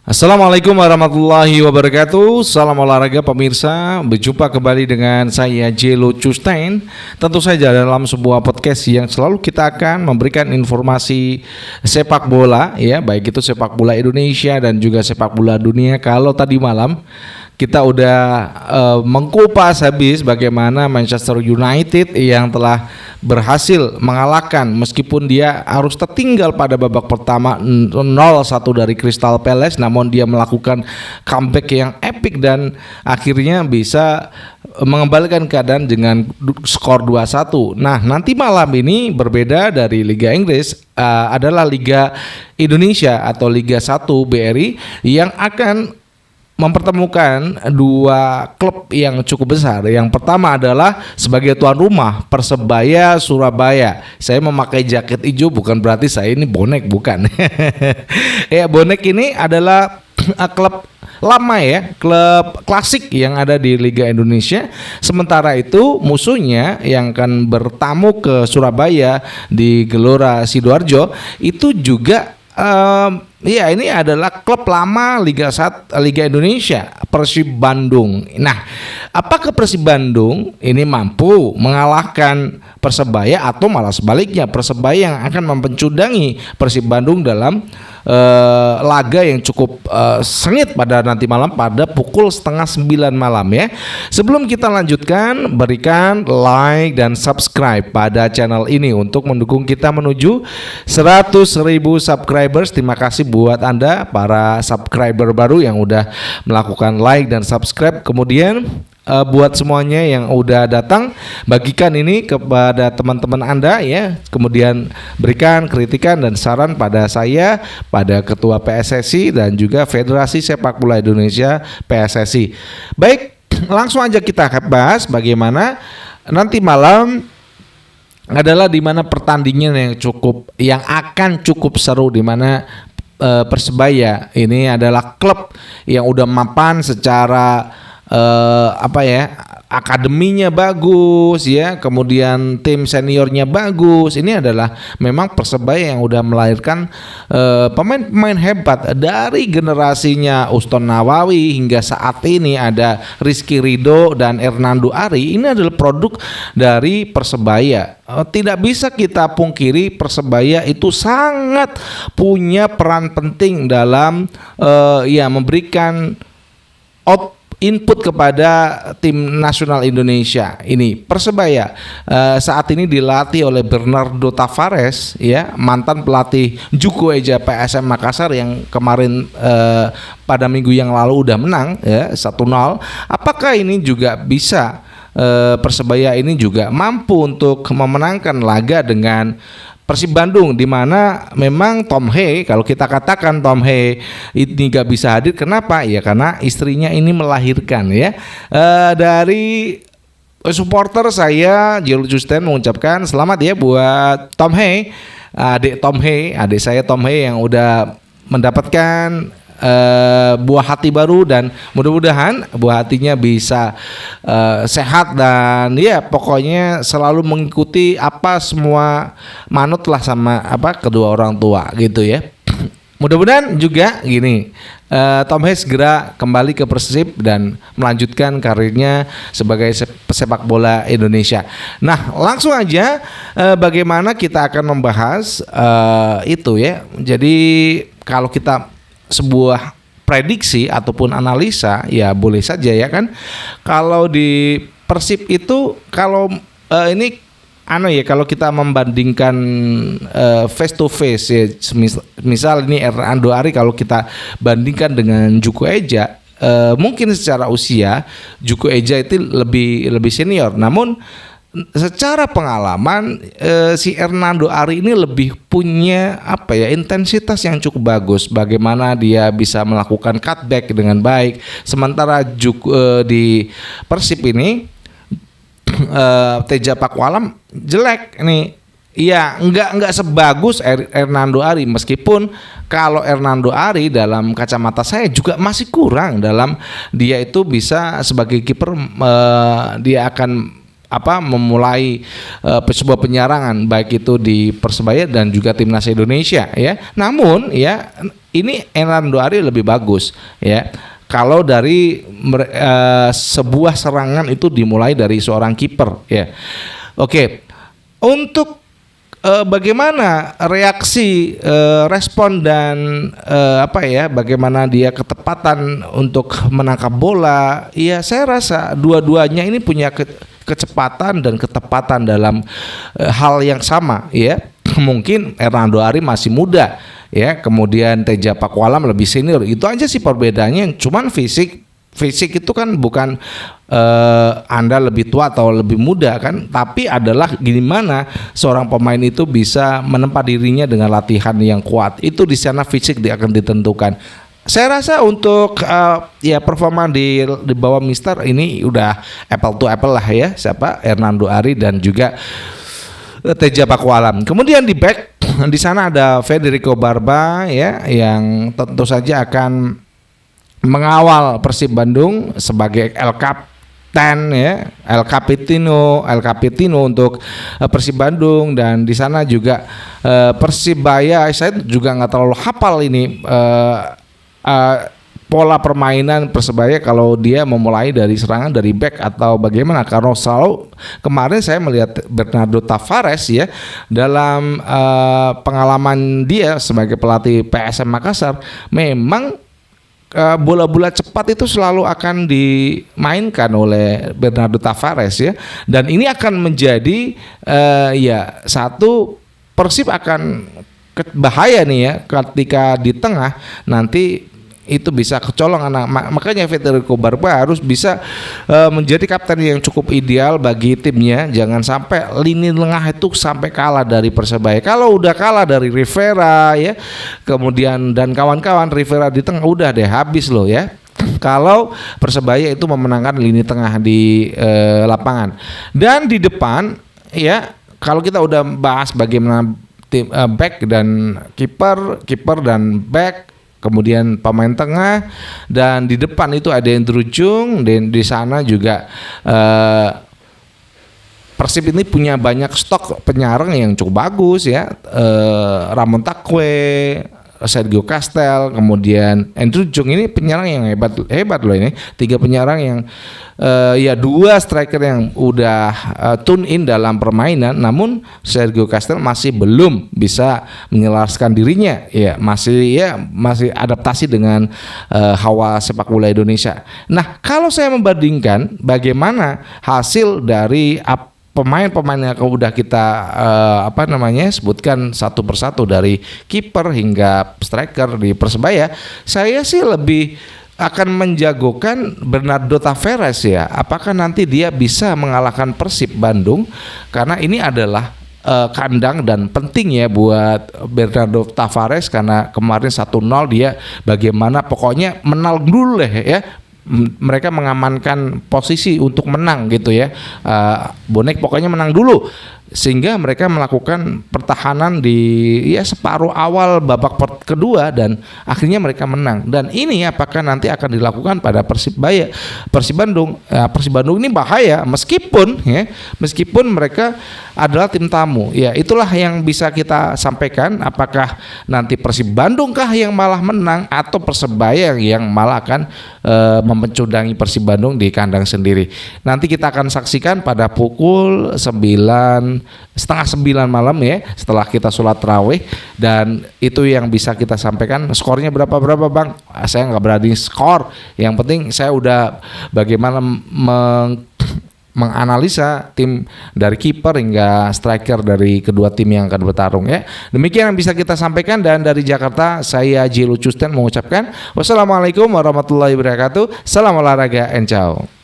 Assalamualaikum warahmatullahi wabarakatuh. Salam olahraga pemirsa. Berjumpa kembali dengan saya Jelo Custain. Tentu saja dalam sebuah podcast yang selalu kita akan memberikan informasi sepak bola, ya, baik itu sepak bola Indonesia dan juga sepak bola dunia. Kalau tadi malam kita udah mengkupas habis bagaimana Manchester United yang telah berhasil mengalahkan meskipun dia harus tertinggal pada babak pertama 0-1 dari Crystal Palace, namun dia melakukan comeback yang epic dan akhirnya bisa mengembalikan keadaan dengan skor 2-1. Nah, nanti malam ini berbeda dari Liga Inggris, adalah Liga Indonesia atau Liga 1 BRI yang akan mempertemukan dua klub yang cukup besar. Yang pertama adalah sebagai tuan rumah Persebaya Surabaya. Saya memakai jaket hijau bukan berarti saya ini bonek, bukan. Ya, bonek ini adalah klub lama, ya, klub klasik yang ada di Liga Indonesia. Sementara itu musuhnya yang akan bertamu ke Surabaya di Gelora Sidoarjo itu juga ya, ini adalah klub lama Liga Indonesia, Persib Bandung. Nah, apakah Persib Bandung ini mampu mengalahkan Persebaya atau malah sebaliknya Persebaya yang akan mempencudangi Persib Bandung dalam laga yang cukup sengit pada nanti malam pada pukul 8:30 malam, ya. Sebelum kita lanjutkan, berikan like dan subscribe pada channel ini untuk mendukung kita menuju 100.000 subscribers. Terima kasih buat Anda para subscriber baru yang udah melakukan like dan subscribe. Kemudian buat semuanya yang udah datang, bagikan ini kepada teman-teman Anda, ya. Kemudian berikan kritikan dan saran pada saya, pada Ketua PSSI dan juga Federasi Sepak Bola Indonesia PSSI. Baik, langsung aja kita bahas bagaimana nanti malam adalah di mana pertandingan yang akan cukup seru, di mana Persebaya ini adalah klub yang udah mapan secara akademinya bagus, ya, kemudian tim seniornya bagus. Ini adalah memang Persebaya yang udah melahirkan pemain-pemain hebat dari generasinya Uston Nawawi hingga saat ini ada Rizky Ridho dan Hernando Ari. Ini adalah produk dari Persebaya. Tidak bisa kita pungkiri Persebaya itu sangat punya peran penting dalam memberikan input kepada tim nasional Indonesia. Ini Persebaya saat ini dilatih oleh Bernardo Tavares, ya, mantan pelatih Juku Eja PSM Makassar yang kemarin pada minggu yang lalu udah menang, ya, 1-0. Apakah ini juga bisa Persebaya ini juga mampu untuk memenangkan laga dengan Persib Bandung, di mana memang Tom Hei, kalau kita katakan Tom Hei ini gak bisa hadir, kenapa? Ya karena istrinya ini melahirkan, ya. Dari supporter saya Jelo Custain mengucapkan selamat, ya, buat Tom Hei, adik saya Tom Hei yang udah mendapatkan buah hati baru, dan mudah-mudahan buah hatinya bisa sehat dan, ya, pokoknya selalu mengikuti semua manutlah sama kedua orang tua, gitu, ya. Mudah-mudahan juga gini, Tom Hei segera kembali ke Persib dan melanjutkan karirnya sebagai pesepak bola Indonesia. Nah, langsung aja bagaimana kita akan membahas itu, ya. Jadi kalau kita sebuah prediksi ataupun analisa, ya boleh saja, ya kan. Kalau di Persib itu, kalau kalau kita membandingkan face to face, ya, misal ini Hernando Ari, kalau kita bandingkan dengan Juku Eja, mungkin secara usia Juku Eja itu lebih senior, namun secara pengalaman si Hernando Ari ini lebih punya intensitas yang cukup bagus, bagaimana dia bisa melakukan cutback dengan baik. Sementara di Persib ini Teja Pakualam jelek nih. Iya, enggak sebagus Hernando Ari, meskipun kalau Hernando Ari dalam kacamata saya juga masih kurang dalam dia itu bisa sebagai kiper, dia akan memulai sebuah penyerangan baik itu di Persebaya dan juga timnas Indonesia ya. Namun ya ini Hernando Ari lebih bagus ya. Kalau dari sebuah serangan itu dimulai dari seorang kiper ya. Oke. Untuk bagaimana reaksi, respon dan bagaimana dia ketepatan untuk menangkap bola? Ya saya rasa dua-duanya ini punya kecepatan dan ketepatan dalam hal yang sama ya. Mungkin Hernando Ari masih muda ya, kemudian Teja Pakualam lebih senior. Itu aja sih perbedaannya, cuman fisik itu kan bukan Anda lebih tua atau lebih muda kan, tapi adalah gimana seorang pemain itu bisa menempa dirinya dengan latihan yang kuat. Itu di sana fisik dia akan ditentukan. Saya rasa untuk performa di bawah Mister ini udah apple to apple lah ya, siapa Hernando Ari dan juga Teja Pakualam. Kemudian di back di sana ada Federico Barba ya, yang tentu saja akan mengawal Persib Bandung sebagai El Captain ya, El Capitino untuk Persib Bandung. Dan di sana juga Persibaya, saya juga nggak terlalu hafal ini pola permainan Persebaya kalau dia memulai dari serangan dari back atau bagaimana, karena selalu kemarin saya melihat Bernardo Tavares ya dalam pengalaman dia sebagai pelatih PSM Makassar, memang bola-bola cepat itu selalu akan dimainkan oleh Bernardo Tavares ya, dan ini akan menjadi satu Persib akan bahaya nih ya ketika di tengah nanti itu bisa kecolongan. Makanya Federico Barba harus bisa menjadi kapten yang cukup ideal bagi timnya. Jangan sampai lini tengah itu sampai kalah dari Persebaya. Kalau udah kalah dari Rivera ya, kemudian dan kawan-kawan, Rivera di tengah udah deh habis loh ya. Kalau Persebaya itu memenangkan lini tengah di lapangan. Dan di depan ya, kalau kita udah bahas bagaimana tim back dan kiper dan back, kemudian pemain tengah, dan di depan itu ada Andrew Chung, dan di sana juga Persib ini punya banyak stok penyerang yang cukup bagus ya, Ramon Takwe, Sergio Castel, kemudian Andrew Chung. Ini penyerang yang hebat loh ini. 3 penyerang yang 2 striker yang udah tune in dalam permainan, namun Sergio Castel masih belum bisa menyelaraskan dirinya ya, masih adaptasi dengan hawa sepak bola Indonesia. Nah, kalau saya membandingkan bagaimana hasil dari pemain-pemain yang udah kita sebutkan satu persatu dari kiper hingga striker di Persebaya, saya sih lebih akan menjagokan Bernardo Tavares ya. Apakah nanti dia bisa mengalahkan Persib Bandung, karena ini adalah kandang dan penting ya buat Bernardo Tavares, karena kemarin 1-0 dia bagaimana pokoknya menang dulu ya. Mereka mengamankan posisi untuk menang gitu ya, bonek pokoknya menang dulu, sehingga mereka melakukan pertahanan di separuh awal babak kedua dan akhirnya mereka menang. Dan ini apakah nanti akan dilakukan pada Persib Bandung? Persib Bandung ini bahaya meskipun mereka adalah tim tamu ya. Itulah yang bisa kita sampaikan, apakah nanti Persib Bandungkah yang malah menang atau Persebaya yang malah akan mempecudangi Persib Bandung di kandang sendiri. Nanti kita akan saksikan pada pukul 8:30 malam ya, setelah kita sholat tarawih, dan itu yang bisa kita sampaikan. Skornya berapa Bang? Saya nggak berani skor, yang penting saya udah bagaimana menganalisa tim dari kiper hingga striker dari kedua tim yang akan bertarung ya. Demikian yang bisa kita sampaikan, dan dari Jakarta saya Jelo Custen mengucapkan wassalamualaikum warahmatullahi wabarakatuh. Salam olahraga and ciao.